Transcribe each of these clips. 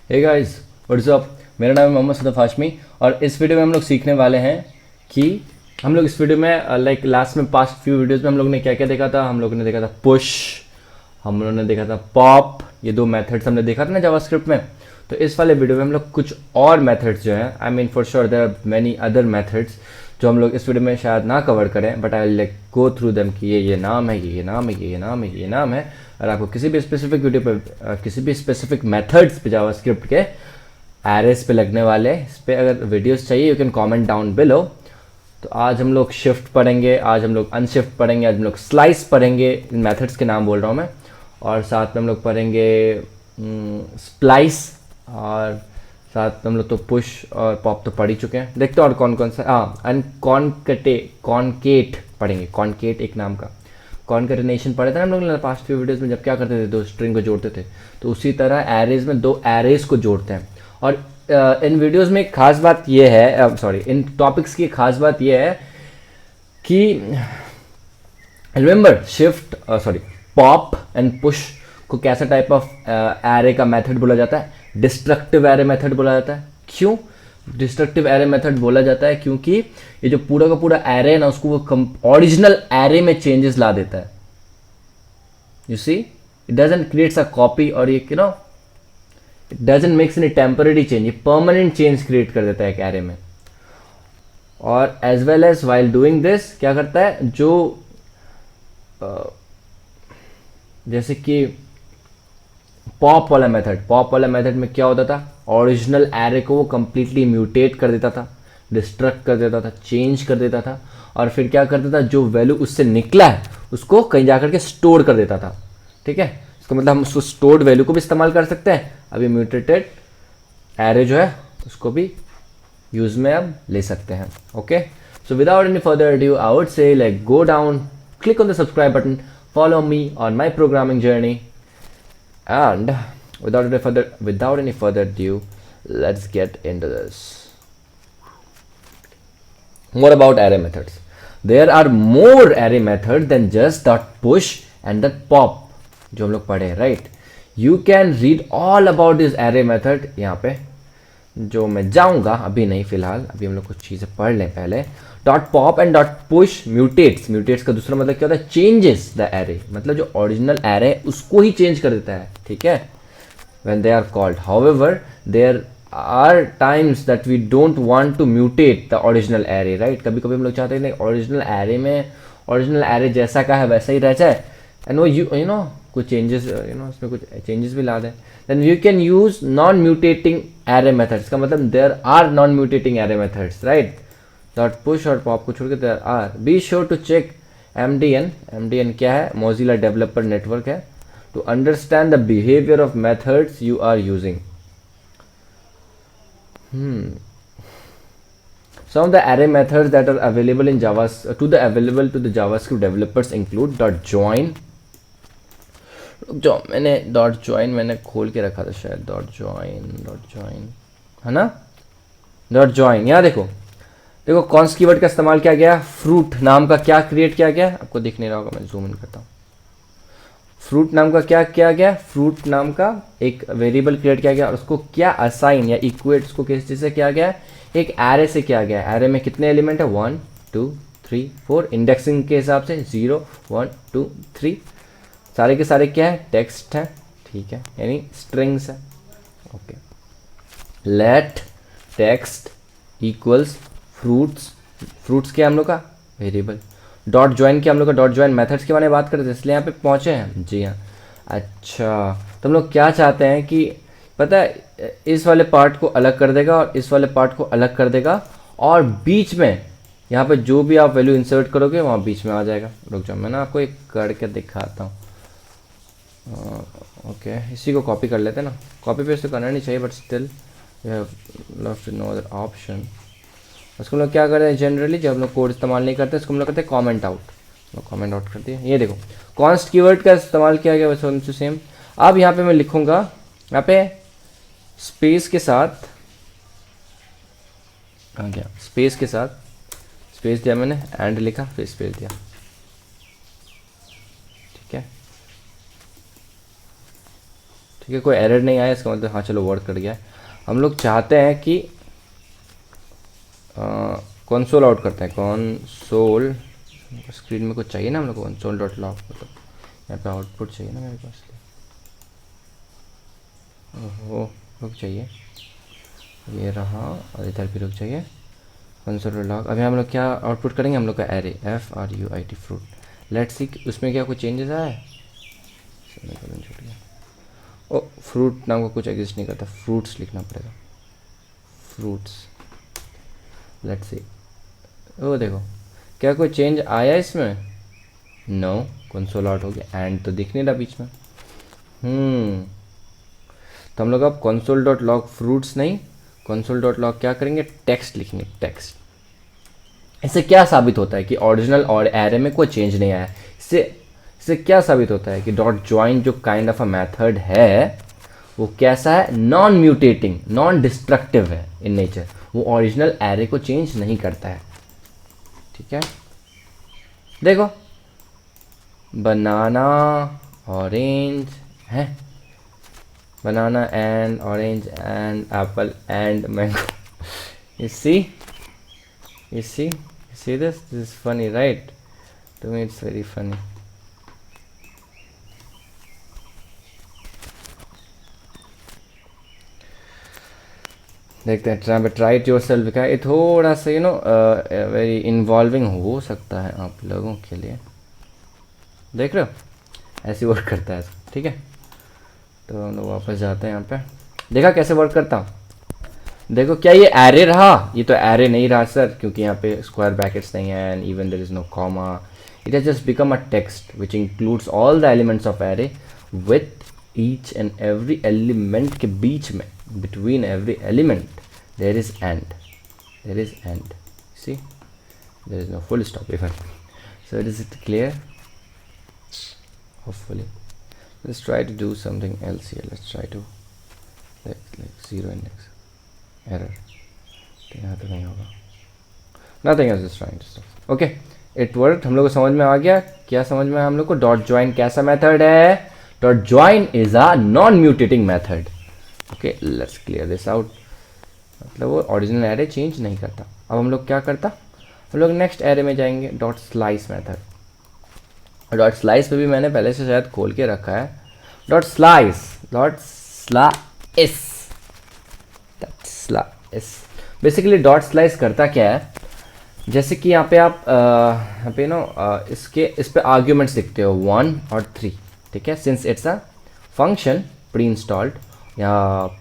Hey guys, what's up. मेरा नाम है मोहम्मद सदफ हाशमी और इस वीडियो में हम लोग सीखने वाले हैं कि हम लोग इस वीडियो में लाइक लास्ट में पास्ट फ्यू वीडियोस में हम लोग ने क्या क्या देखा था। हम लोग ने देखा था पुश, हम लोगों ने देखा था पॉप, ये दो मेथड्स हमने देखा था ना जावास्क्रिप्ट में। तो इस वाले वीडियो में हम लोग कुछ और मेथड्स जो हैं, I mean for sure there are many other methods जो हम लोग इस वीडियो में शायद ना कवर करें, but I will like go through them कि ये नाम है, ये नाम है, ये नाम है, ये नाम है। और आपको किसी भी स्पेसिफिक वीडियो पे किसी भी स्पेसिफिक मेथड्स पे जावास्क्रिप्ट के एरेस पे लगने वाले इस पे अगर वीडियोस चाहिए you can comment down below. तो आज हम लोग शिफ्ट पढ़ेंगे, आज हम लोग अनशिफ्ट पढ़ेंगे, आज हम लोग स्लाइस पढ़ेंगे। इन मेथड्स के नाम बोल रहा हूँ मैं। और साथ में हम लोग पढ़ेंगे स्प्लाइस, और साथ में हम लोग तो पुश और पॉप तो पढ़ ही चुके हैं। देखते हैं और कौन कौन सा। कॉनकेट पढ़ेंगे। कॉनकेट एक नाम का कॉन्केटिनेशन पढ़े थे ना हम लोग पास्ट फ्यू वीडियोस में, जब क्या करते थे दो स्ट्रिंग को जोड़ते थे। तो उसी तरह एरेज में दो एरेज को जोड़ते हैं। और इन वीडियोस में एक खास बात ये है, सॉरी इन टॉपिक्स की खास बात ये है कि remember shift sorry pop and push को कैसा टाइप ऑफ एरे का मेथड बोला जाता है? डिस्ट्रक्टिव एरे मेथड बोला जाता है। क्यों डिस्ट्रक्टिव एरे मेथड बोला जाता है? क्योंकि ये जो पूरा का पूरा एरे है ना, उसको वो ओरिजिनल एरे में चेंजेस ला देता है। You see, it doesn't creates a copy, और ये you know it doesn't makes any temporary change, ये परमानेंट चेंज क्रिएट कर देता है एक एरे में। और as well as while doing this क्या करता है, जो जैसे कि पॉप वाला मेथड में क्या होता था, ओरिजिनल एरे को वो कंप्लीटली म्यूटेट कर देता था, डिस्ट्रक्ट कर देता था, चेंज कर देता था। और फिर क्या करता था, जो वैल्यू उससे निकला है उसको कहीं जाकर के स्टोर कर देता था। ठीक है, इसका मतलब हम उसको स्टोर्ड वैल्यू को भी इस्तेमाल कर सकते हैं। अभी म्यूटेटेड एरे जो है उसको भी यूज में अब ले सकते हैं। Okay, so without any further due I would say like go down, click on the subscribe button, follow me on my programming journey, and without any further ado, let's get into this. More about array methods. There are more array methods than just that push and that pop जो हम लोग पढ़े, right? You can read all about this array method यहाँ पे, जो मैं जाऊंगा अभी नहीं, फिलहाल अभी हम लोग कुछ चीज़ें पढ़ लें पहले। Dot pop and dot push mutates का दूसरा मतलब क्या होता है? चेंजेस द एरे, मतलब जो ओरिजिनल एरे है उसको ही चेंज कर देता है। ठीक है, when they are called. However there are times that we don't want to mutate the original array, right? कभी कभी हम लोग चाहते हैं ओरिजिनल एरे में ओरिजिनल एरे जैसा का है वैसा ही रह जाए, एंड वो यू नो कुछ चेंजेस उसमें कुछ चेंजेस भी ला दें। Then you can use non mutating array methods का मतलब there are non mutating array methods, right? Dot push और पॉप को छोड़ के there are. Be sure to check MDN क्या है? मोजिला डेवलपर नेटवर्क है, to understand the behaviour of methods you are using. Some of the array methods that are available in to the JavaScript developers include .join. जो मैंने .join मैंने खोल के रखा था शायद, .join है ना? .join यहाँ देखो कॉन्स्ट कीवर्ड का इस्तेमाल किया गया। फ्रूट नाम का क्या क्रिएट किया गया? आपको दिख नहीं रहा होगा, मैं जूम इन करता हूँ। फ्रूट नाम का क्या किया गया? फ्रूट नाम का एक वेरिएबल क्रिएट किया गया और उसको क्या असाइन या इक्वेट उसको किस चीज़ से किया गया? एक एरे से किया गया। एरे में कितने एलिमेंट है? 1 2 3 4। इंडेक्सिंग के हिसाब से 0 1 2 3। सारे के सारे क्या है? टेक्स्ट है, ठीक है, यानी स्ट्रिंग्स है। Okay, let text equals fruits क्या हम लोग का? वेरिएबल। डॉट ज्वाइन क्या हम लोग का? डॉट ज्वाइन मेथड्स के बारे में बात करते थे इसलिए यहाँ पे पहुँचे हैं। जी हाँ, अच्छा, तो हम लोग क्या चाहते हैं कि पता है इस वाले पार्ट को अलग कर देगा और इस वाले पार्ट को अलग कर देगा, और बीच में यहाँ पे जो भी आप वैल्यू इंसर्ट करोगे वहाँ बीच में आ जाएगा। रुक जाओ, मैं ना आपको एक करके दिखाता हूँ। ओके, इसी को कॉपी कर लेते हैं ना। कॉपी पेस्ट तो करना नहीं चाहिए, but still you have love to know that option. उसको हम लोग क्या करते हैं जनरली, जब हम लोग कोड इस्तेमाल नहीं करते उसको हम लोग करते हैं कॉमेंट आउट। कॉमेंट आउट कर दिया। ये देखो कॉन्स्ट कीवर्ड का इस्तेमाल किया गया वैसे सेम। अब यहाँ पे मैं लिखूँगा, यहाँ पे स्पेस के साथ आ गया, स्पेस के साथ स्पेस दिया मैंने, एंड लिखा, फिर स्पेस दिया। ठीक है, ठीक है, कोई एरर नहीं आया इसका मतलब हाँ चलो वर्क कर गया है। हम लोग चाहते हैं कि कंसोल आउट करते हैं, कंसोल स्क्रीन में कुछ चाहिए ना हम लोग को, कंसोल डॉट लॉग मतलब यहाँ पे आउटपुट चाहिए ना मेरे पास। ओहो रुक चाहिए, ये रहा, और इधर भी रुक चाहिए कंसोल डॉट लॉग। अभी हम लोग क्या आउटपुट करेंगे, हम लोग का array FRUIT fruit. Let's see उसमें क्या कुछ चेंजेस आया है। छूट गया, ओ फ्रूट नाम का कुछ एग्जिस्ट नहीं करता, फ्रूट्स लिखना पड़ेगा, फ्रूट्स। लेट्स सी, ओ देखो क्या कोई चेंज आया इसमें, नो, कंसोल आउट हो गया, एंड तो दिख नहीं रहा बीच में। तो हम लोग अब कंसोल डॉट लॉग फ्रूट्स नहीं, कंसोल डॉट लॉग क्या करेंगे, टेक्स्ट लिखेंगे, टेक्स्ट। इससे क्या साबित होता है कि ओरिजिनल और एरे में कोई चेंज नहीं आया। इससे क्या साबित होता है कि डॉट ज्वाइन जो काइंड ऑफ अ मेथड है वो कैसा है, नॉन म्यूटेटिंग, नॉन डिस्ट्रक्टिव है इन नेचर, वो ओरिजिनल एरे को चेंज नहीं करता है। ठीक है, देखो बनाना ऑरेंज है, banana and orange and apple and mango. you see this is funny, right? To me it's very funny. देखते हैं, ट्राई इट योरसेल्फ लिखा है, ये थोड़ा सा वेरी इन्वॉल्विंग हो सकता है आप लोगों के लिए। देख रहे हो ऐसे वर्क करता है, ठीक है। तो हम लोग वापस जाते हैं यहाँ पे, देखा कैसे वर्क करता हूँ। देखो क्या ये एरे रहा, ये तो एरे नहीं रहा सर, क्योंकि यहाँ पे स्क्वायर ब्रैकेट्स नहीं है and even there is no comma. It has just become a text which includes all the elements of array with each and every element के बीच में, between every element there is and, see there is no full stop even. So is it clear? Hopefully. Let's try to do something else here. Let's try to like zero index error. यहाँ तो नहीं होगा, nothing else is trying to stop. Okay, it worked. हम लोग को समझ में आ गया, क्या समझ में आया हम लोग को, डॉट ज्वाइन कैसा मेथड है, dot join is a non mutating method. Okay, let's clear this out, मतलब वो ओरिजिनल एरे चेंज नहीं करता। अब हम लोग क्या करता, हम लोग नेक्स्ट एरे में जाएंगे, dot slice method. Dot slice पे भी मैंने पहले से शायद खोल के रखा है, dot slice basically dot slice करता क्या है, जैसे कि यहाँ पे आप यहाँ पे इस पे आर्ग्यूमेंट्स लिखते हो 1 और 3, ठीक है। Since it's a function pre installed या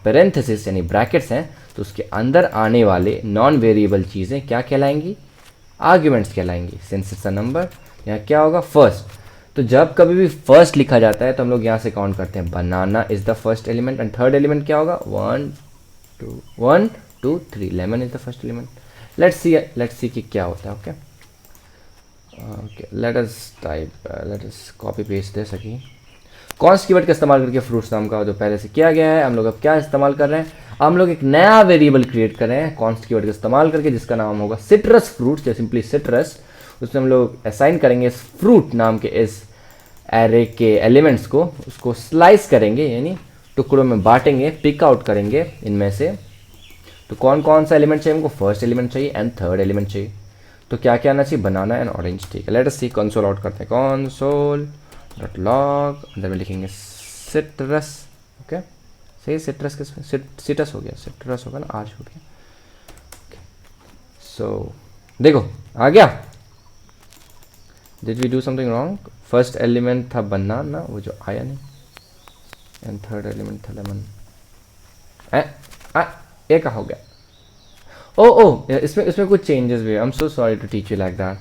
पेरेंथेसिस यानी ब्रैकेट्स हैं, तो उसके अंदर आने वाले नॉन वेरिएबल चीज़ें क्या कहलाएंगी, आर्ग्यूमेंट्स कहलाएंगी। सिंस इट्स अ नंबर, यहाँ क्या होगा फर्स्ट। तो जब कभी भी फर्स्ट लिखा जाता है तो हम लोग यहाँ से काउंट करते हैं, banana is the first element and third element क्या होगा, 1 2 3, lemon is the first element. Let's see कि क्या होता है। Okay, let us copy paste this again. Const keyword का इस्तेमाल करके फ्रूट्स नाम का जो पहले से किया गया है, हम लोग अब क्या इस्तेमाल कर रहे हैं, हम लोग एक नया वेरिएबल क्रिएट कर रहे हैं कॉन्स्ट कीवर्ड का इस्तेमाल करके, जिसका नाम होगा सिट्रस फ्रूट्स या सिंपली सिट्रस। उसमें हम लोग असाइन करेंगे इस फ्रूट नाम के इस एरे के एलिमेंट्स को, उसको स्लाइस करेंगे यानी टुकड़ों में बांटेंगे, पिक आउट करेंगे इनमें से। तो कौन कौन सा एलिमेंट चाहिए हमको, फर्स्ट एलिमेंट चाहिए एंड थर्ड एलिमेंट चाहिए। तो क्या क्या आना चाहिए, बनाना एंड ऑरेंज, ठीक है। लेट अस सी, कंसोल आउट करते हैं, कंसोल डॉट लॉग, अंदर में लिखेंगे सिट्रस। ओके, सही, सिट्रस किसमें, सिट्रस हो गया, सिट्रस होगा ना, आज हो गया। सो देखो आ गया, did we do something wrong. First element था बनाना, वो जो आया नहीं, एंड थर्ड एलिमेंट था लेमन। ये क्या हो गया, ओ इसमें कुछ चेंजेस भी है। I am so sorry to teach you like that.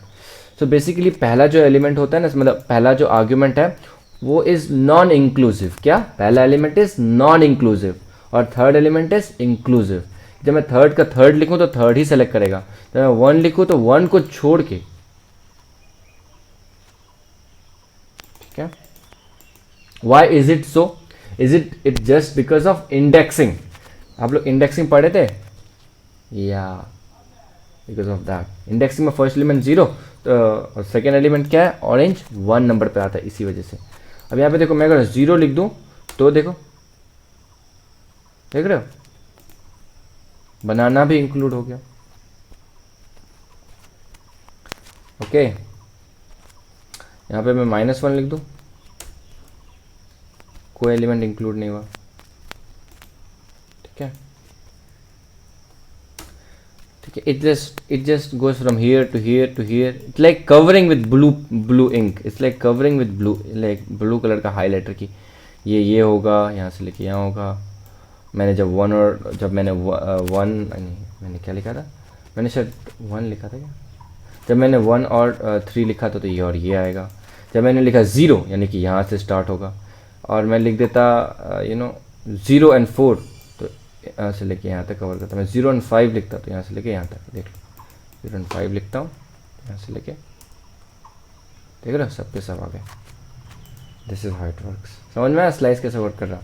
So basically पहला जो एलिमेंट होता है ना, मतलब पहला जो आर्ग्यूमेंट है वो इज नॉन इंक्लूसिव। क्या, पहला एलिमेंट इज नॉन इंक्लूसिव और थर्ड एलिमेंट इज इंक्लूसिव। जब मैं थर्ड का थर्ड लिखूं तो थर्ड ही सेलेक्ट करेगा, जब मैं 1 लिखूं तो 1 को छोड़ के, ठीक है। Why is it so, is it just because of indexing. आप लोग इंडेक्सिंग पढ़े थे, या बिकॉज ऑफ दैट इंडेक्सिंग में फर्स्ट एलिमेंट 0 और सेकेंड एलिमेंट क्या है, ऑरेंज 1 नंबर पे आता है, इसी वजह से। अब यहाँ पे देखो मैं अगर 0 लिख दूँ तो देखो देख रहे हो, बनाना भी इंक्लूड हो गया। ओके, यहाँ पे मैं -1 लिख दूँ, कोई एलिमेंट इंक्लूड नहीं हुआ, ठीक है ठीक है। It just goes from here to here to here, it's like covering with blue ink, it's like covering with blue, like blue colour का हाईलाइटर की ये होगा, यहाँ से लेके यहाँ होगा। मैंने जब मैंने नहीं, मैंने क्या लिखा था, मैंने शायद 1 लिखा था क्या, जब मैंने 1 और 3 लिखा था तो ये और ये आएगा। जब मैंने लिखा 0 यानी कि यहाँ से स्टार्ट होगा, और मैं लिख देता 0 and 4 तो यहाँ से लेके यहाँ तक कवर करता। मैं 0 and 5 लिखता तो यहाँ से लेके यहाँ तक, देख लो 0 and 5 लिखता हूँ, यहाँ से लेके, देख रहे हो सब के सब आ गए। This is how it works, समझ में आया स्लाइस कैसे वर्क कर रहा।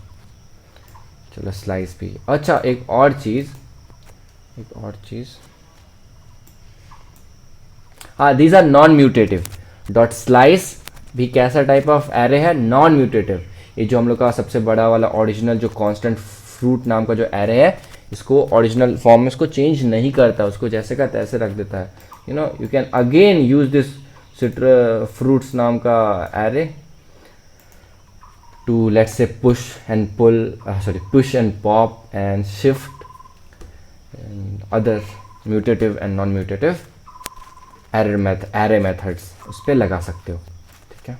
चलो स्लाइस भी, अच्छा एक और चीज़ हाँ, these are non mutative. Dot slice भी कैसा टाइप ऑफ एरे है, नॉन म्यूटेटिव। ये जो हम लोग का सबसे बड़ा वाला ओरिजिनल जो कांस्टेंट फ्रूट नाम का जो एरे है, इसको ओरिजिनल फॉर्म में इसको चेंज नहीं करता, उसको जैसे का तैसे रख देता है। You can again use this fruits नाम का array to let's say push and pop and shift and other mutative and non-mutative array methods उस पर लगा सकते हो, ठीक है।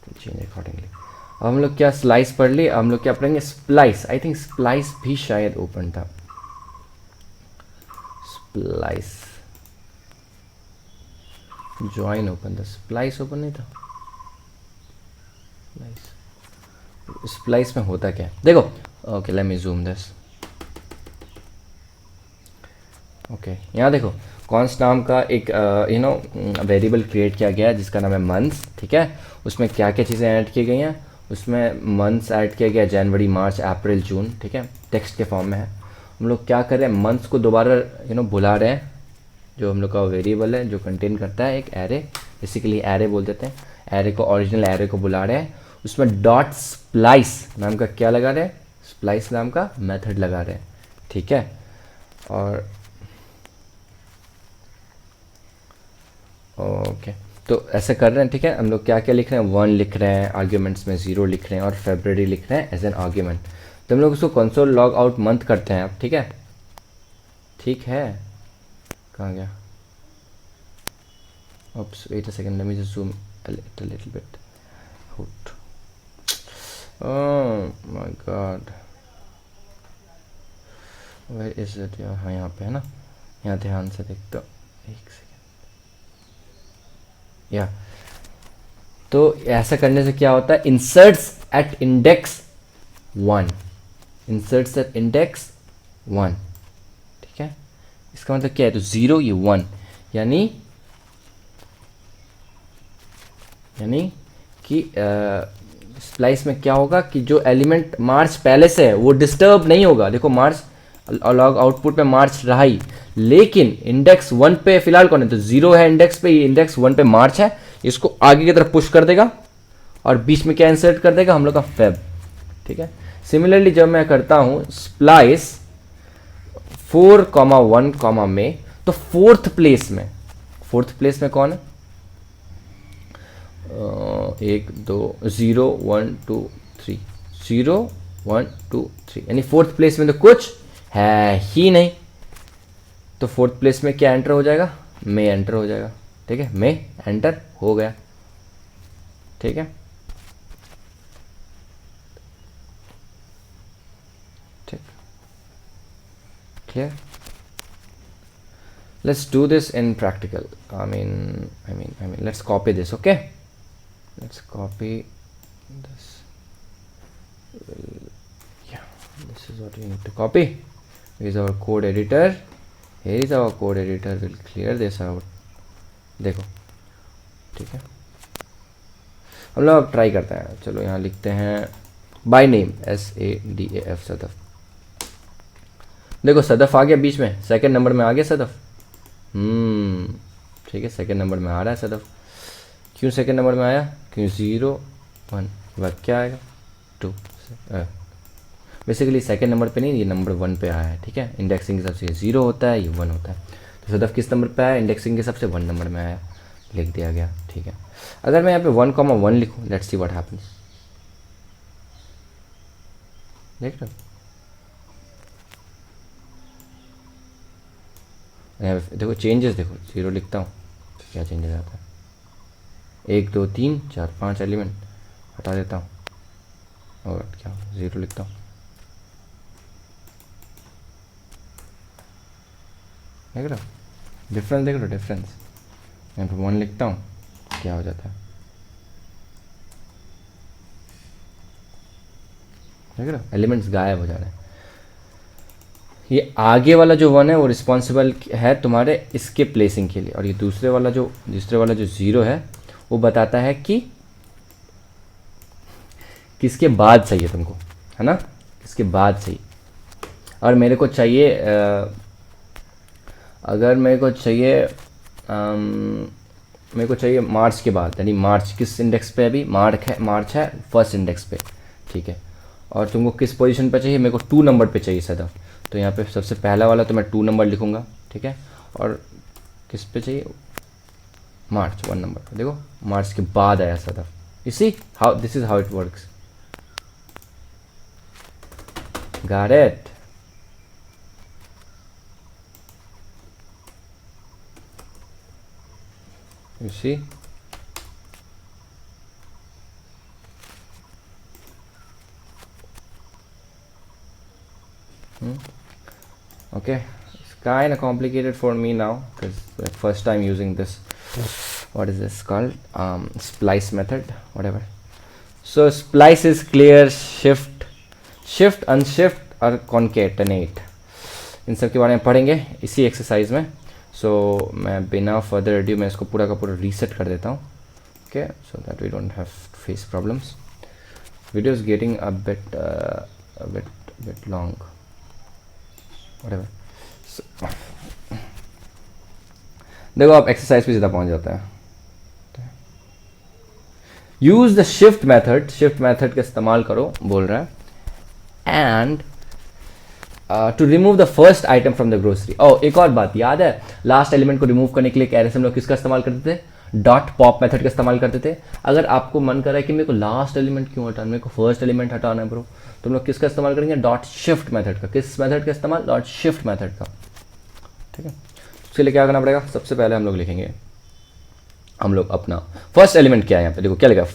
तो चेंज अकॉर्डिंगली। अब हम लोग क्या स्लाइस पढ़ ली, हम लोग क्या पढ़ेंगे स्प्लाइस। आई थिंक स्प्लाइस भी शायद ओपन था, स्प्लाइस ज्वाइन ओपन था, स्प्लाइस ओपन नहीं था। स्प्लाइस में होता क्या है देखो, okay let me zoom this. Okay यहाँ देखो, कॉन्स्ट नाम का एक वेरिएबल क्रिएट किया गया जिसका नाम है मंथ्स, ठीक है। उसमें क्या क्या चीज़ें ऐड की गई हैं, उसमें मंथ्स ऐड किया गया, जनवरी मार्च अप्रैल जून, ठीक है, टेक्स्ट के फॉर्म में है। हम लोग क्या कर रहे हैं, मंथ्स को दोबारा बुला रहे हैं, जो हम लोग का वेरिएबल है जो कंटेन करता है एक एरे, बेसिकली एरे बोल देते हैं, एरे को, ओरिजिनल एरे को बुला रहे हैं। उसमें डॉट स्प्लाइस नाम का क्या लगा रहे हैं, स्प्लाइस नाम का मेथड लगा रहे हैं, ठीक है। और ओके तो ऐसे कर रहे हैं, ठीक है। हम लोग क्या क्या लिख रहे हैं, 1 लिख रहे हैं, आर्ग्यूमेंट्स में 0 लिख रहे हैं और फेब्रवरी लिख रहे हैं एज एन आर्ग्यूमेंट। तो हम लोग उसको कंसोल लॉग आउट मंथ करते हैं अब, ठीक है, ठीक है। कहाँ गया, oops wait a second, let me just zoom a little bit out. Oh my god, where is it यार, हाँ यहाँ पे है ना, यहाँ ध्यान से देखता, एक सेकेंड या। तो ऐसा करने से क्या होता है, inserts at index 1, inserts at index 1, ठीक है। इसका मतलब क्या है, तो 0 ये 1, यानी कि स्प्लाइस में क्या होगा कि जो एलिमेंट मार्च पहले से है वो डिस्टर्ब नहीं होगा। देखो मार्च लॉग आउटपुट पे मार्च रहा ही, लेकिन इंडेक्स 1 पे फिलहाल कौन है, तो 0 है इंडेक्स पे, ये इंडेक्स 1 पे मार्च है, इसको आगे की तरफ पुश कर देगा और बीच में क्या इंसर्ट कर देगा, हम लोग का फेब, ठीक है। सिमिलरली जब मैं करता हूँ स्प्लाइस 4,1, में, तो फोर्थ प्लेस में कौन है, 1 2 0 1 2 3 0 1 2 3, यानी फोर्थ प्लेस में तो कुछ है ही नहीं। तो फोर्थ प्लेस में क्या एंटर हो जाएगा, मे एंटर हो जाएगा, ठीक है, मे एंटर हो गया, ठीक है, ठीक, clear. Let's do this in practical. I mean, let's copy this, okay? Let's copy this. Yeah, this is what we need to copy. Here is our code editor. Here is our code editor. We'll clear this out. देखो, ठीक है। हम लोग अब try करते हैं। चलो यहाँ लिखते हैं बाय नेम SADAF, सदफ। देखो सदफ आ गया बीच में, सेकंड नंबर में आ गया सदफ। ठीक है, सेकंड नंबर में आ रहा है सदफ। क्यों सेकंड नंबर में आया, क्यों 0 1 के बाद क्या आएगा 2, बेसिकली सेकंड नंबर पे नहीं, ये नंबर 1 पे आया है, ठीक है। इंडेक्सिंग के हिसाब से 0 होता है, ये 1 होता है। तो सदफ किस नंबर पे आया, इंडेक्सिंग के हिसाब से 1 नंबर में आया, लिख दिया गया, ठीक है। अगर मैं यहाँ पे 1,1 लिखूँ, लेट्स सी व्हाट हैपेंस। देख रहे हो, यहाँ पे देखो चेंजेस, देखो 0 लिखता हूँ तो क्या चेंजेस आता है, 1 2 3 4 5 एलिमेंट हटा देता हूँ और क्या 0 लिखता हूँ, देख रहे हो डिफरेंस, देख रहे हो डिफरेंस। यहाँ पे 1 लिखता हूँ क्या हो जाता है, देख रहे हो एलिमेंट्स गायब हो जा रहे हैं। ये आगे वाला जो 1 है वो रिस्पॉन्सिबल है तुम्हारे इसके प्लेसिंग के लिए, और ये दूसरे वाला जो 0 है वो बताता है कि किसके बाद चाहिए तुमको, है ना, किसके बाद चाहिए। और मेरे को चाहिए अगर मेरे को चाहिए मार्च के बाद, यानी मार्च किस इंडेक्स पे, अभी मार्च है फर्स्ट इंडेक्स पे, ठीक है। और तुमको किस पोजीशन पे चाहिए, मेरे को 2 नंबर पे चाहिए सदफ, तो यहाँ पे सबसे पहला वाला तो मैं 2 नंबर लिखूँगा, ठीक है। और किस पे चाहिए, मार्च 1 नंबर पे, देखो मार्च के बाद आया Sadaf. You see how this is how it works, got it. You see, okay, it's kind of complicated for me now because the first time using this, what is this called, splice method, whatever. So splice is clear, shift, unshift और concatenate, इन सब के बारे में पढ़ेंगे इसी exercise में। सो मैं बिना फर्दर एड्यू मैं इसको पूरा का पूरा रीसेट कर देता हूँ, okay, so that we don't have face problems. Video is getting a bit long, whatever. देखो आप एक्सरसाइज पे सीधा पहुंच जाता है। यूज द शिफ्ट मेथड का इस्तेमाल करो बोल रहा है, and to remove the first item from the grocery. और एक और बात याद है, लास्ट एलिमेंट को रिमूव करने के लिए कैरे से हम लोग किसका इस्तेमाल करते थे, डॉट पॉप मेथड का इस्तेमाल करते थे। अगर आपको मन कर रहा है कि मेरे को लास्ट एलिमेंट क्यों हटाना, मेरे को फर्स्ट एलिमेंट हटाना है ब्रो, तो हम लोग किसका इस्तेमाल करेंगे, डॉट शिफ्ट मेथड का। किस मेथड का इस्तेमाल, डॉट शिफ्ट मेथड का, ठीक है। उसके लिए क्या करना पड़ेगा, सबसे पहले हम लोग लिखेंगे, हम लोग अपना फर्स्ट एलिमेंट क्या है, यहाँ पे देखो क्या लिखा,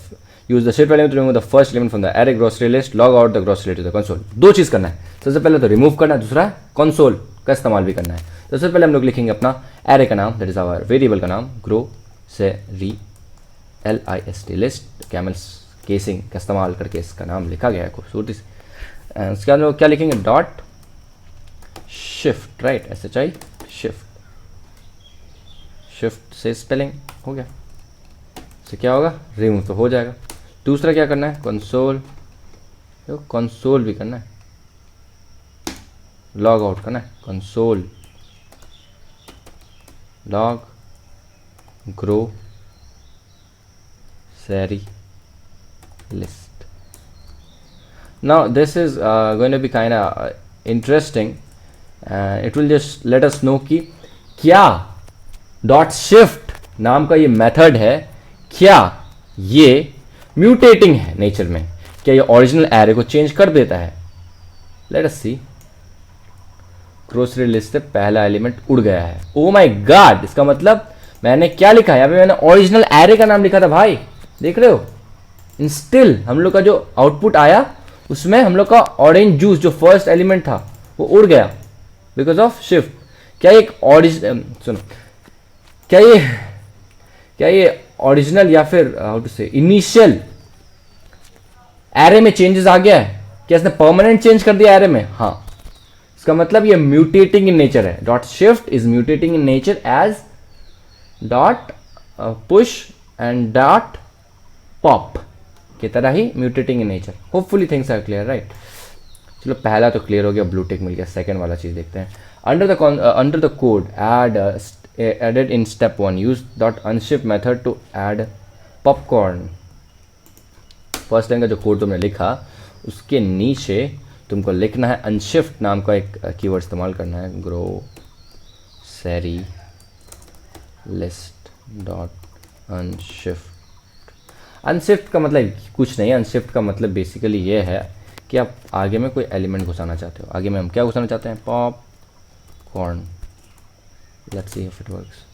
use the shift value to remove the first element from the array grocery list, log out the grocery list to the console. दो चीज करना है, सबसे पहले तो रिमूव करना है, दूसरा कंसोल का इस्तेमाल भी करना है। तो सबसे पहले हम लोग लिखेंगे अपना एरे का नाम, दैट इज आवर वेरिएबल का नाम, grocery LIST list, camels casing का इस्तेमाल करके इसका नाम लिखा गया है खूबसूरती से। उसके बाद लोग क्या लिखेंगे, dot shift, right, SHI shift से स्पेलिंग हो गया, इससे क्या होगा, रिमूव तो हो जाएगा। दूसरा क्या करना है, कंसोल भी करना है, लॉग आउट करना है, console log grocery list. Now this is going to be kind of interesting, it will just let us know कि क्या डॉट शिफ्ट नाम का ये मेथड है, क्या ये म्यूटेटिंग है नेचर में, क्या ये ओरिजिनल एरे को चेंज कर देता है। लेट अस सी, ग्रोसरी लिस्ट से पहला एलिमेंट उड़ गया है, ओ माय गॉड, इसका मतलब मैंने क्या लिखा है यहाँ पे, मैंने ओरिजिनल एरे का नाम लिखा था भाई, देख रहे हो। इन स्टिल हम लोग का जो आउटपुट आया उसमें हम लोग का ऑरेंज जूस जो फर्स्ट एलिमेंट था वो उड़ गया बिकॉज ऑफ शिफ्ट। क्या ये सुनो, क्या ये ओरिजिनल या फिर हाउ टू से इनिशियल एरे में चेंजेस आ गया है, क्या इसने परमानेंट चेंज कर दिया एरे में, हाँ, इसका मतलब ये म्यूटेटिंग इन नेचर है। Dot shift is mutating in nature as dot push and dot pop की तरह ही mutating in nature. Hopefully things are clear, right. चलो पहला तो क्लियर हो गया, ब्लू टिक मिल गया। सेकंड वाला चीज देखते हैं, under the code added in step 1 use dot unshift method to add popcorn। First line का जो कोड तुमने लिखा उसके नीचे तुमको लिखना है अनशिफ्ट नाम का एक कीवर्ड इस्तेमाल करना है, grocery list dot unshift. Unshift का मतलब कुछ नहीं है, अनशिफ्ट का मतलब बेसिकली ये है कि आप आगे में कोई एलिमेंट घुसाना चाहते हो। आगे में हम क्या घुसाना चाहते हैं, popcorn. Let's see if it works.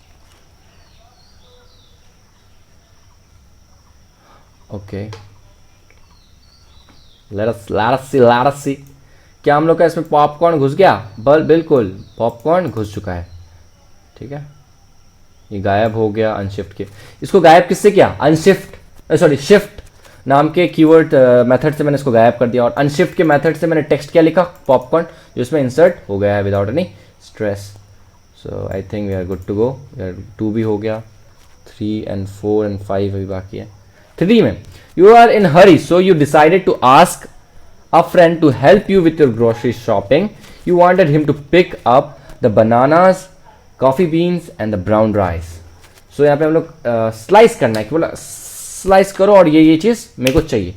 Okay, let us see क्या हम लोग का इसमें पॉपकॉर्न घुस गया? बिल्कुल पॉपकॉर्न घुस चुका है। ठीक है, ये गायब हो गया अनशिफ्ट के। इसको गायब किससे किया? अनशिफ्ट सॉरी शिफ्ट नाम के कीवर्ड मेथड से मैंने इसको गायब कर दिया, और अनशिफ्ट के मेथड से मैंने टेक्स्ट क्या लिखा, पॉपकॉर्न, जो इसमें इंसर्ट हो गया है without any stress. So I think we are good to go. 2 भी हो गया, 3 and 4 and 5 अभी बाकी है। 3 में you are in hurry so you decided to ask a friend to help you with your grocery shopping. You wanted him to pick up the bananas, coffee beans and the brown rice. So यहाँ पे हम लोग slice करना है कि बोला slice करो और ये चीज़ मेरे को चाहिए।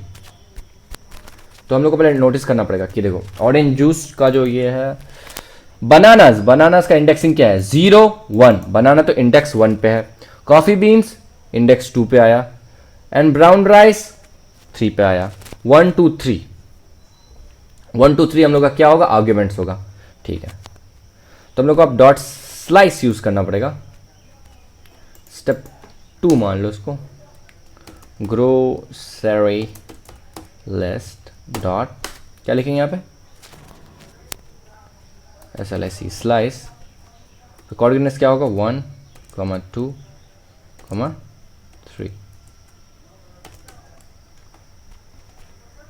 तो हम लोग को पहले नोटिस करना पड़ेगा कि देखो ऑरेंज जूस का जो ये है बनानास का इंडेक्सिंग क्या है, 0 1। बनाना तो इंडेक्स 1 पे है। कॉफी बीन्स इंडेक्स 2 पे आया, एंड ब्राउन राइस 3 पे आया। 1 2 3 1 2 3 हम लोग का क्या होगा, आर्ग्यूमेंट्स होगा। ठीक है, तो हम लोग को अब डॉट स्लाइस यूज करना पड़ेगा। स्टेप 2 मान लो इसको, ग्रोसरी लिस्ट डॉट क्या लिखेंगे यहाँ पे, SLIC स्लाइस। तो कोऑर्डिनेट्स क्या होगा, 1 2 3।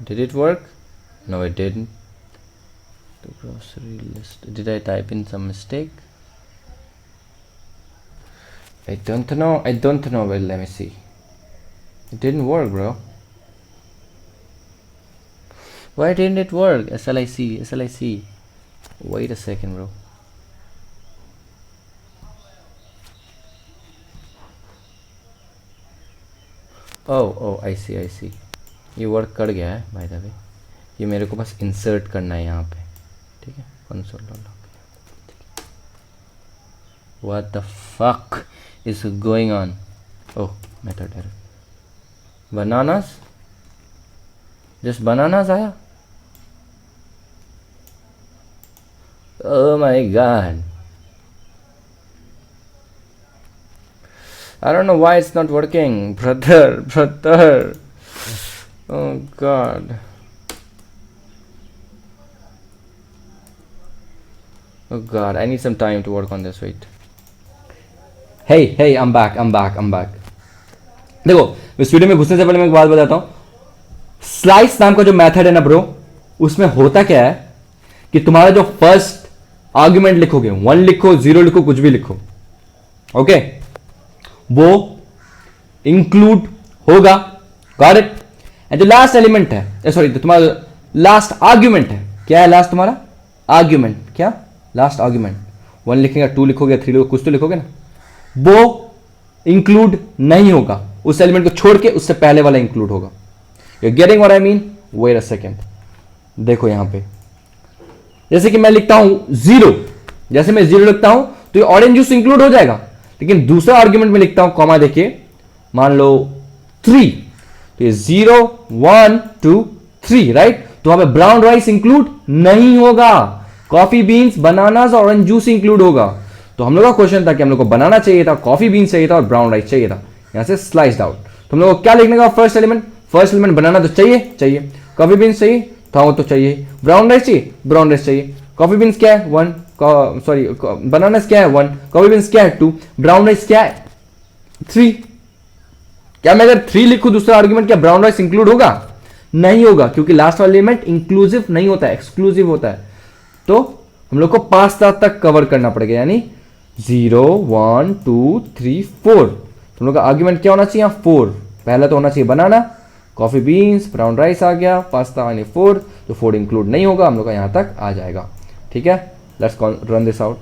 Did it work? No, it didn't. The grocery list. Did I type in some mistake? I don't know. Well, let me see. It didn't work, bro. Why didn't it work? SLIC. Wait a second, bro. Oh, I see. ये work कर गया है by the way. ये मेरे को बस insert करना है यहाँ पे। ठीक है, console log. What the fuck is going on? Oh, method error. Bananas, just bananas आया। Oh my god, I don't know why it's not working, brother. Oh God. Oh God, I need some time to work on this. Wait. Hey, I'm back. देखो, इस video में घुसने से पहले मैं एक बात बताता हूँ। स्लाइस नाम का जो मेथड है ना ब्रो, उसमें होता क्या है कि तुम्हारा जो फर्स्ट आर्ग्यूमेंट लिखोगे, 1 लिखो, 0 लिखो, कुछ भी लिखो, ओके, वो इंक्लूड होगा। Got it? एंड जो लास्ट एलिमेंट है, सॉरी, तो तुम्हारा लास्ट आर्ग्यूमेंट है, क्या है लास्ट तुम्हारा आर्ग्यूमेंट? क्या लास्ट आर्ग्यूमेंट? 1 लिखेगा, 2 लिखोगे, 3 लिखोगे, कुछ तो लिखोगे ना, वो इंक्लूड नहीं होगा। उस एलिमेंट को छोड़ के उससे पहले वाला इंक्लूड होगा। You getting what I mean? Wait a second, देखो यहां पे, जैसे कि मैं लिखता हूं 0, जैसे मैं 0 लिखता हूं तो ये ऑरेंज जूस इंक्लूड हो जाएगा। लेकिन दूसरा आर्ग्यूमेंट में लिखता हूं, कॉमा देखिए, मान लो 3, तो ये 0 1 2 3, राइट? तो वहां पे ब्राउन राइस इंक्लूड नहीं होगा, कॉफी बीन्स, बनानास और ऑरेंज जूस इंक्लूड होगा। तो हम लोग का क्वेश्चन था कि हम लोग को बनाना चाहिए था, कॉफी बीन्स चाहिए था और ब्राउन राइस चाहिए था। यहां से स्लाइस्ड आउट। तो हम लोग को क्या लिखने का? फर्स्ट एलिमेंट बनाना तो चाहिए, कॉफी बीन्स चाहिए तो वो तो चाहिए, ब्राउन राइस चाहिए, कॉफी बीन्स क्या है 1, सॉरी बनानास क्या है 1, कॉफी बीन्स क्या है 2, ब्राउन राइस क्या है 3। क्या मैं अगर 3 लिखूं दूसरा आर्ग्यूमेंट, क्या ब्राउन राइस इंक्लूड होगा? नहीं होगा, क्योंकि लास्ट वाला एलिमेंट इंक्लूसिव नहीं होता है, एक्सक्लूसिव होता है। तो हम लोग को 5 तक कवर करना पड़ेगा, यानी 0 1 2 3 4। तो हम लोग का आर्ग्यूमेंट क्या होना चाहिए? 4। पहला तो होना चाहिए बनाना, कॉफी बीन्स, ब्राउन राइस आ गया, पास्ता यानी 4, तो 4 इंक्लूड नहीं होगा, हम लोग का यहां तक आ जाएगा। ठीक है, लेट्स रन दिस आउट।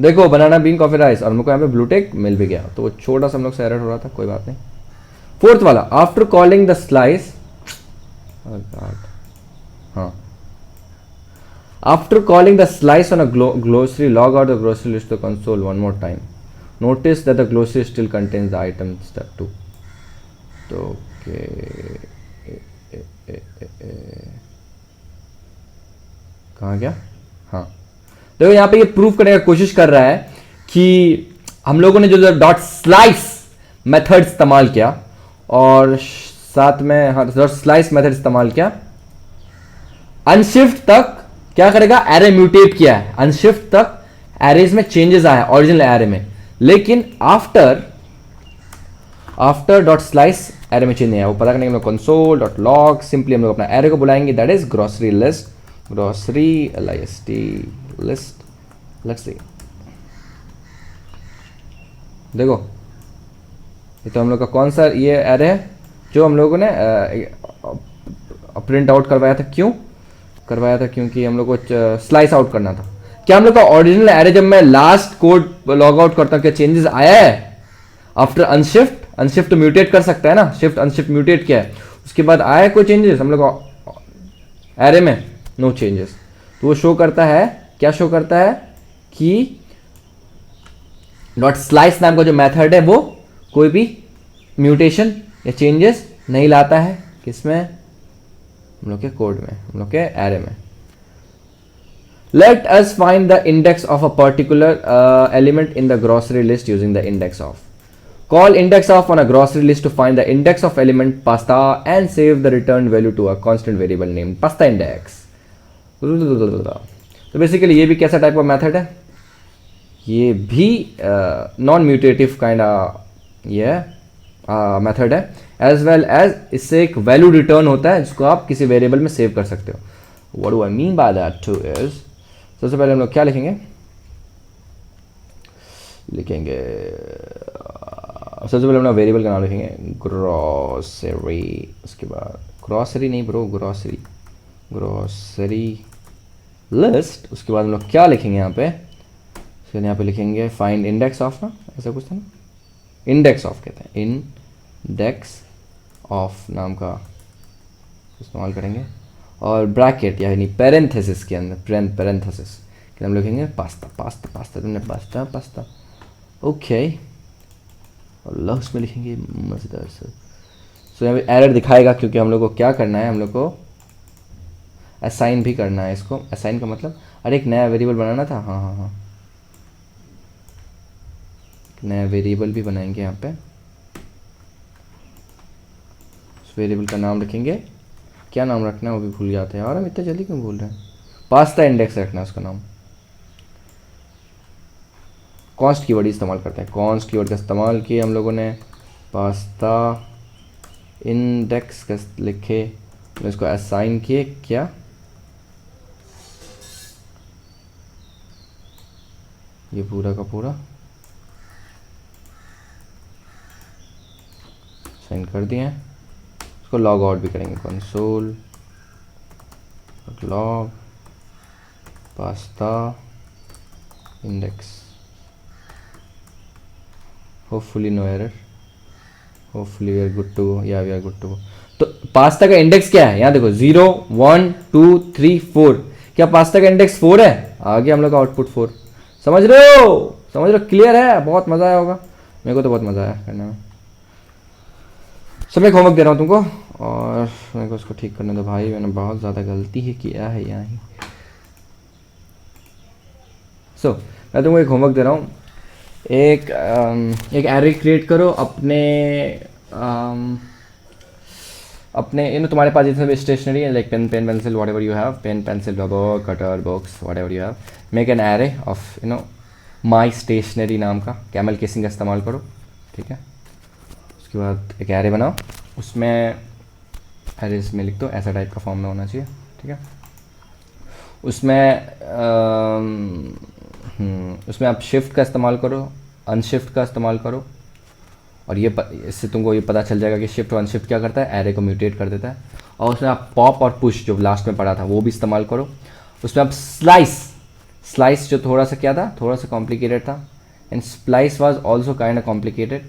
देखो बनाना, बीन, कॉफी, राइस, और हम लोग को यहाँ पे ब्लू टेक मिल भी गया। तो वो छोटा सा हम लोग से एरर हो रहा था, कोई बात नहीं। 4th वाला, after calling the slice, After calling the slice on a glossary, log out the grocery list to the console one more time. Notice that the glossary still contains the item step 2. तो कहाँ गया? हाँ, देखो यहाँ पे ये proof करने का कोशिश कर रहा है कि हम लोगों ने जो डॉट स्लाइस मेथड इस्तेमाल किया और साथ में हाँ डॉट स्लाइस मेथड इस्तेमाल किया, अनशिफ्ट तक क्या करेगा, एरे म्यूटेट किया है, अनशिफ्ट तक एरेज में चेंजेस आया ओरिजिनल एरे में, लेकिन आफ्टर डॉट स्लाइस एरे में चेंज नहीं आया। वो पता करने के लिए कंसोल डॉट लॉग सिंपली हम लोग अपना एरे को बुलाएंगे, that is grocery list, grocery list list. Let's see, देखो ये तो हम लोग का कौन सा ये एरे है जो हम लोगों ने प्रिंट आउट करवाया था। क्यों करवाया था? क्योंकि हम लोग को स्लाइस आउट करना था। क्या हम लोग का ओरिजिनल एरे जब मैं लास्ट कोड लॉग आउट करता हूं क्या चेंजेस आया है? आफ्टर अनशिफ्ट, अनशिफ्ट तो म्यूटेट कर सकता है ना, शिफ्ट अनशिफ्ट म्यूटेट किया है, उसके बाद आया कोई चेंजेस हम लोग एरे में? No changes. तो वो शो करता है, क्या शो करता है कि डॉट स्लाइस नाम का जो मेथड है वो कोई भी म्यूटेशन या चेंजेस नहीं लाता है। किसमें? हम लोग के कोड में, हम लोग के एरे में। Let us find the index of a particular element in the grocery list using the index of. Call index of on a grocery list to find the index of element pasta and save the returned value to a constant variable named pasta index. तो basically ये भी कैसा type का method है? ये भी non म्यूटेटिव kind ये method है, एज वेल एज इससे एक वैल्यू रिटर्न होता है जिसको आप किसी वेरिएबल में सेव कर सकते हो। What do I mean by that two is, सबसे पहले हम लोग क्या लिखेंगे? सबसे पहले अपना वेरिएबल का नाम लिखेंगे ग्रोसरी, उसके बाद ग्रोसरी नहीं ब्रो, ग्रोसरी, ग्रोसरी लिस्ट। उसके बाद हम लोग क्या लिखेंगे यहाँ पे? फिर यहाँ पे लिखेंगे फाइंड इंडेक्स ऑफ, ना ऐसा कुछ था ना, इंडेक्स ऑफ कहते हैं, इंडेक्स ऑफ नाम का इस्तेमाल करेंगे और ब्रैकेट यानी पैरेंथेसिस के अंदर, पैरेंथेसिस के हम लिखेंगे पास्ता, पास्ता, पास्ता, तुमने पास्ता, पास्ता, ओके। और लफ्स में लिखेंगे मज़ेदार से। सो यहाँ पे एरर दिखाएगा क्योंकि हम लोग को क्या करना है, हम लोग को असाइन भी करना है इसको। असाइन का मतलब, अरे एक नया वेरिएबल बनाना था, हाँ हाँ हाँ, नया वेरिएबल भी बनाएंगे यहाँ पे। उस वेरिएबल का नाम रखेंगे, क्या नाम रखना है वो भी भूल जाते हैं यार, हम इतना जल्दी क्यों भूल रहे हैं? पास्ता इंडेक्स रखना है उसका नाम। कॉन्स्ट कीवर्ड इस्तेमाल करते हैं, कॉन्स्ट कीवर्ड का इस्तेमाल किए हम लोगों ने, पास्ता इंडेक्स का लिखे, तो इसको असाइन किए, क्या ये पूरा का पूरा साइन कर दिए हैं। इसको लॉग आउट भी करेंगे, console log pasta index, hopefully no error, hopefully we are good to go, या we are good to go. तो पास्ता का इंडेक्स क्या है? यहाँ देखो 0 1 2 3 4, क्या पास्ता का इंडेक्स 4 है? आ गया हम लोग का आउटपुट 4। समझ रहे हो? समझ रहे हो? क्लियर है? बहुत मज़ा आया होगा, मेरे को तो बहुत मज़ा आया करने में। सब एक होमवर्क दे रहा हूँ तुमको और मेरे को उसको ठीक करने दो भाई, मैंने बहुत ज़्यादा गलती ही किया है यहाँ ही। मैं तुमको एक होमवर्क दे रहा हूँ, एक एरे क्रिएट करो अपने अपने तुम्हारे पास जितने भी स्टेशनरी है, like pen pencil whatever you have, pen pencil rubber cutter box whatever you have, make an array of my stationery नाम का, कैमल केसिंग का इस्तेमाल करो, ठीक है। उसके बाद एक एरे बनाओ, उसमें एरेज में लिख दो, ऐसा टाइप का फॉर्म में होना चाहिए, ठीक है। उसमें आप शिफ्ट का इस्तेमाल करो, अनशिफ्ट का इस्तेमाल करो, और ये इससे तुमको ये पता चल जाएगा कि शिफ्ट और अनशिफ्ट क्या करता है, एरे को म्यूटेट कर देता है। और उसमें आप पॉप और पुश जो लास्ट में पढ़ा था वो भी इस्तेमाल करो। उसमें आप स्लाइस जो थोड़ा सा क्या था, थोड़ा सा कॉम्प्लिकेटेड था, and splice was also kind of complicated,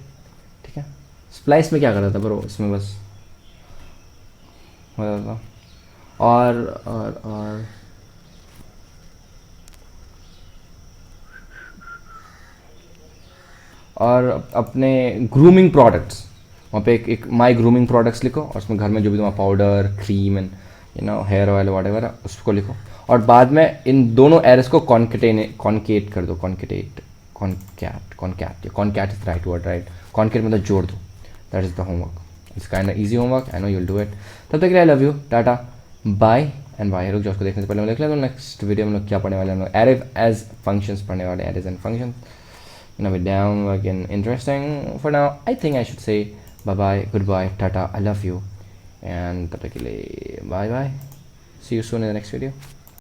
ठीक है। स्प्लाइस में क्या करता था ब्रो, इसमें बस हो जाता था। और और अपने ग्रूमिंग प्रोडक्ट्स वहाँ पे एक माई ग्रूमिंग प्रोडक्ट्स लिखो और उसमें घर में जो भी तुम्हारा powder cream and hair oil whatever उसको लिखो और बाद में इन दोनों एरर्स को कॉन्केट कर दो concat is right word right concat मतलब जोड़ दो that is the homework it's kind of easy homework I know you'll do it तब तक के लिए I love you tata bye and bye रुक जाओ उसको देखने से पहले मैं देख लेता हूँ नेक्स्ट वीडियो में लोग क्या पढ़ने वाले हैं हम लोग एरे एज फंक्शंस पढ़ने वाले arrays and functions with down again interesting for now I think I should say bye bye goodbye tata I love you and bye bye see you soon in the next video